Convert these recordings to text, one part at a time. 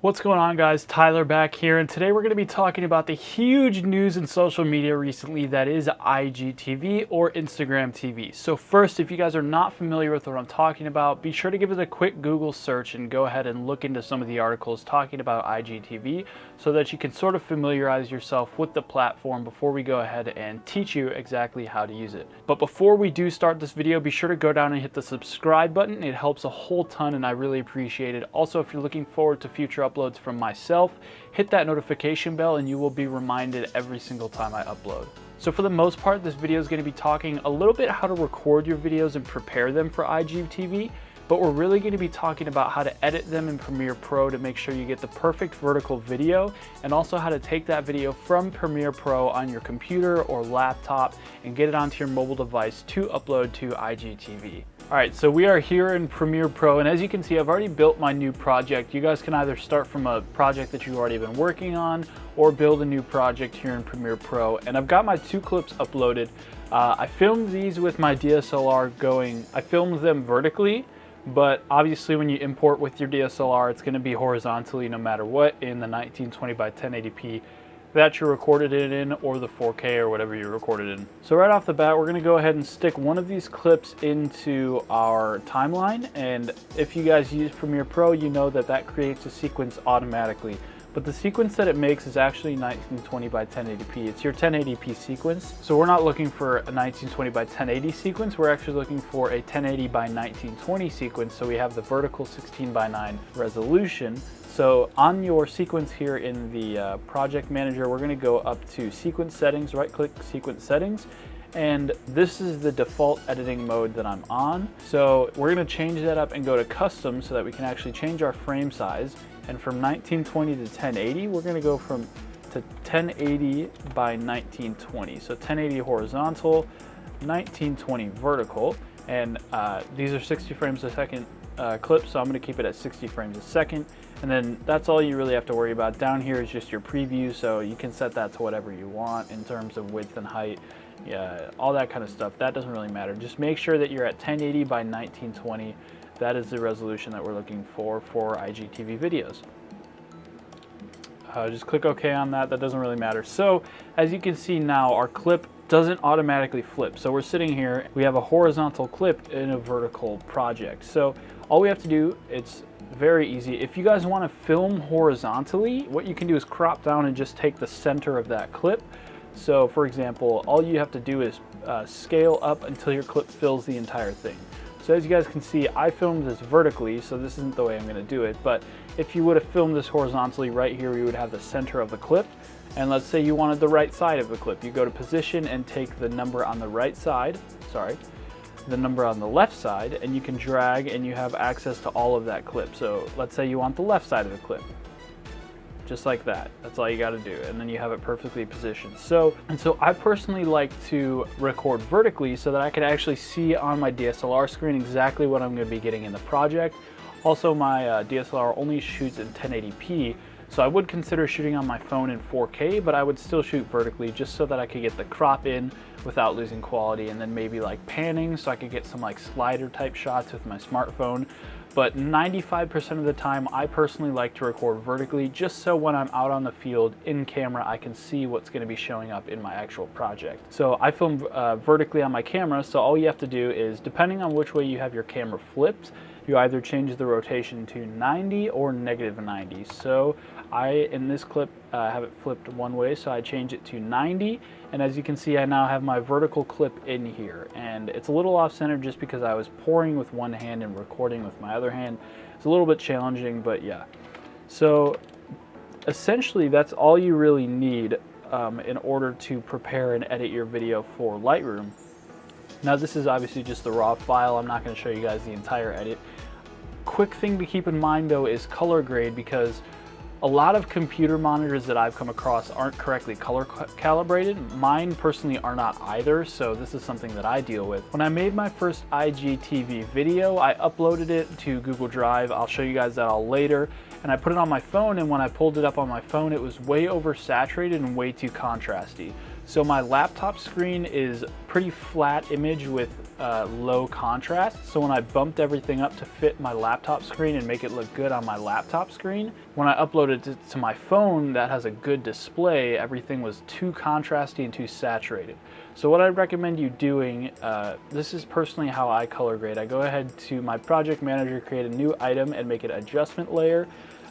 What's going on, guys? Tyler back here, and today we're going to be talking about the huge news in social media recently that is IGTV or Instagram TV. So first, if you guys are not familiar with what I'm talking about, be sure to give it a quick Google search and go ahead and look into some of the articles talking about IGTV so that you can sort of familiarize yourself with the platform before we go ahead and teach you exactly how to use it. But before we do start this video, be sure to go down and hit the subscribe button. It helps a whole ton and I really appreciate it. Also, if you're looking forward to future uploads from myself, hit that notification bell and you will be reminded every single time I upload. So for the most part, this video is going to be talking a little bit how to record your videos and prepare them for IGTV, but we're really going to be talking about how to edit them in Premiere Pro to make sure you get the perfect vertical video, and also how to take that video from Premiere Pro on your computer or laptop and get it onto your mobile device to upload to IGTV. Alright, so we are here in Premiere Pro, and as you can see, I've already built my new project. You guys can either start from a project that you've already been working on or build a new project here in Premiere Pro. And I've got my two clips uploaded. I filmed these with my DSLR I filmed them vertically, but obviously when you import with your DSLR, it's going to be horizontally no matter what in the 1920 by 1080p that you recorded it in, or the 4K or whatever you recorded in. So right off the bat, we're going to go ahead and stick one of these clips into our timeline, and if you guys use Premiere Pro, you know that that creates a sequence automatically. But the sequence that it makes is actually 1920 by 1080p. It's your 1080p sequence. So we're not looking for a 1920 by 1080 sequence. We're actually looking for a 1080 by 1920 sequence. So we have the vertical 16 by 9 resolution. So on your sequence here in the project manager, we're going to go up to sequence settings, right click sequence settings. And this is the default editing mode that I'm on. So we're going to change that up and go to custom so that we can actually change our frame size. And from 1920 to 1080, we're going to go to 1080 by 1920. So 1080 horizontal, 1920 vertical. And these are 60 frames a second clips, so I'm going to keep it at 60 frames a second. And then that's all you really have to worry about. Down here is just your preview, so you can set that to whatever you want in terms of width and height. Yeah, all that kind of stuff. That doesn't really matter. Just make sure that you're at 1080 by 1920. That is the resolution that we're looking for IGTV videos. Just click OK on that. That doesn't really matter. So as you can see now, our clip doesn't automatically flip. So we're sitting here, we have a horizontal clip in a vertical project. So all we have to do, it's very easy. If you guys want to film horizontally, what you can do is crop down and just take the center of that clip. So for example, all you have to do is scale up until your clip fills the entire thing. So as you guys can see, I filmed this vertically, so this isn't the way I'm going to do it, but if you would have filmed this horizontally, right here we would have the center of the clip. And let's say you wanted the right side of the clip. You go to position and take the number on the right side, the number on the left side, and you can drag and you have access to all of that clip. So let's say you want the left side of the clip. Just like that. That's all you got to do, and then you have it perfectly positioned. So I personally like to record vertically so that I can actually see on my DSLR screen exactly what I'm going to be getting in the project. Also, my DSLR only shoots in 1080p, so I would consider shooting on my phone in 4K, but I would still shoot vertically just so that I could get the crop in without losing quality, and then maybe like panning so I could get some like slider type shots with my smartphone. But 95% of the time, I personally like to record vertically just so when I'm out on the field in camera, I can see what's going to be showing up in my actual project. So I film vertically on my camera, so all you have to do is, depending on which way you have your camera flipped, you either change the rotation to 90 or -90. So in this clip, have it flipped one way, so I change it to 90. And as you can see, I now have my vertical clip in here. And it's a little off-center just because I was pouring with one hand and recording with my other hand. It's a little bit challenging, but yeah. So essentially, that's all you really need in order to prepare and edit your video for Lightroom. Now this is obviously just the raw file. I'm not going to show you guys the entire edit. Quick thing to keep in mind though is color grade, because a lot of computer monitors that I've come across aren't correctly color calibrated. Mine personally are not either, so this is something that I deal with. When I made my first IGTV video, I uploaded it to Google Drive. I'll show you guys that all later. And I put it on my phone, and when I pulled it up on my phone, it was way oversaturated and way too contrasty. So my laptop screen is pretty flat image with low contrast. So when I bumped everything up to fit my laptop screen and make it look good on my laptop screen, when I uploaded it to my phone that has a good display, everything was too contrasty and too saturated. So what I recommend you doing, this is personally how I color grade. I go ahead to my project manager, create a new item and make it adjustment layer.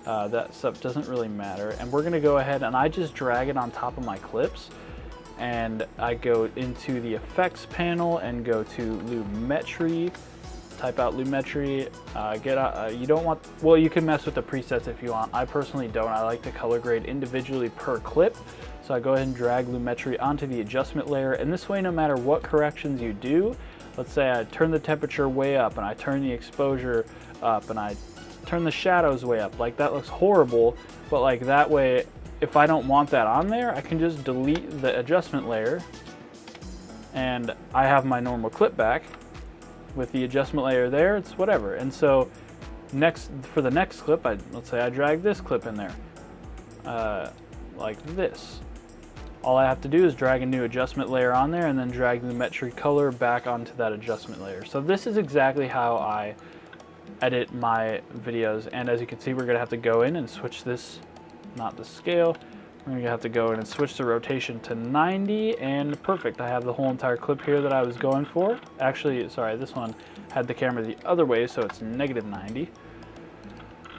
That stuff doesn't really matter. And we're gonna go ahead and I just drag it on top of my clips. And I go into the effects panel and go to Lumetri, type out Lumetri, you don't want, well, you can mess with the presets if you want. I personally don't. I like to color grade individually per clip. So I go ahead and drag Lumetri onto the adjustment layer, and this way no matter what corrections you do, let's say I turn the temperature way up and I turn the exposure up and I turn the shadows way up, like that looks horrible, but like that way, if I don't want that on there, I can just delete the adjustment layer and I have my normal clip back with the adjustment layer there, it's whatever. And so for the next clip, let's say I drag this clip in there, like this. All I have to do is drag a new adjustment layer on there and then drag the Lumetri color back onto that adjustment layer. So this is exactly how I edit my videos. And as you can see, we're gonna have to go in and switch this, not the scale. We're gonna have to go in and switch the rotation to 90, and perfect. I have the whole entire clip here that I was going for. Actually, sorry, this one had the camera the other way, so it's -90.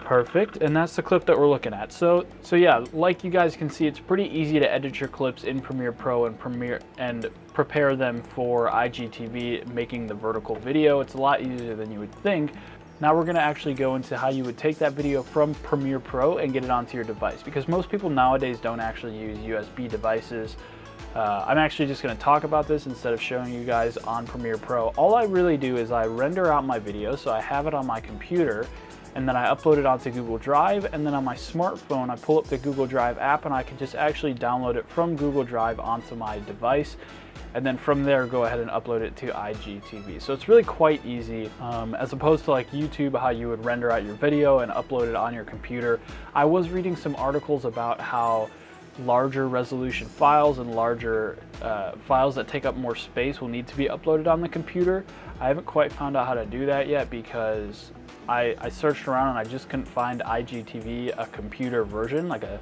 Perfect, and that's the clip that we're looking at. So yeah, like you guys can see, it's pretty easy to edit your clips in Premiere Pro and prepare them for IGTV, making the vertical video. It's a lot easier than you would think. Now we're gonna actually go into how you would take that video from Premiere Pro and get it onto your device, because most people nowadays don't actually use USB devices. I'm actually just gonna talk about this instead of showing you guys on Premiere Pro. All I really do is I render out my video, so I have it on my computer, and then I upload it onto Google Drive, and then on my smartphone, I pull up the Google Drive app and I can just actually download it from Google Drive onto my device. And then from there, go ahead and upload it to IGTV. So it's really quite easy, as opposed to like YouTube, how you would render out your video and upload it on your computer. I was reading some articles about how larger resolution files and larger files that take up more space will need to be uploaded on the computer. I haven't quite found out how to do that yet, because I searched around and I just couldn't find IGTV, a computer version, like a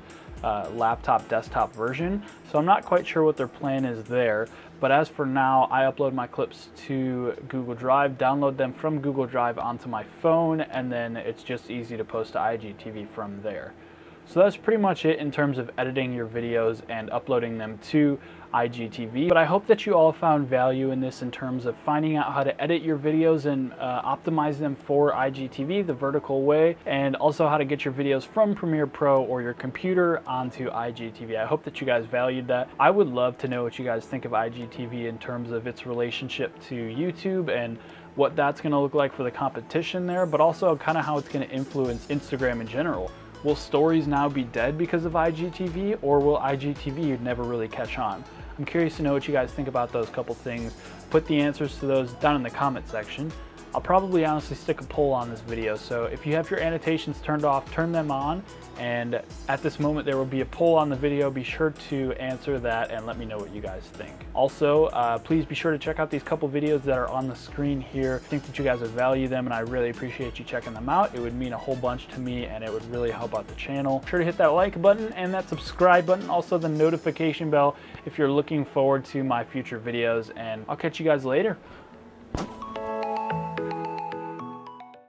laptop desktop version. So I'm not quite sure what their plan is there. But as for now, I upload my clips to Google Drive, download them from Google Drive onto my phone, and then it's just easy to post to IGTV from there. So that's pretty much it in terms of editing your videos and uploading them to IGTV. But I hope that you all found value in this in terms of finding out how to edit your videos and optimize them for IGTV the vertical way, and also how to get your videos from Premiere Pro or your computer onto IGTV. I hope that you guys valued that. I would love to know what you guys think of IGTV in terms of its relationship to YouTube and what that's going to look like for the competition there, but also kind of how it's going to influence Instagram in general. Will stories now be dead because of IGTV, or will IGTV never really catch on? I'm curious to know what you guys think about those couple things. Put the answers to those down in the comment section. I'll probably honestly stick a poll on this video, so if you have your annotations turned off, turn them on, and at this moment there will be a poll on the video. Be sure to answer that and let me know what you guys think. Also, please be sure to check out these couple videos that are on the screen here. I think that you guys would value them, and I really appreciate you checking them out. It would mean a whole bunch to me, and it would really help out the channel. Be sure to hit that like button and that subscribe button, also the notification bell if you're looking forward to my future videos, and I'll catch you guys later.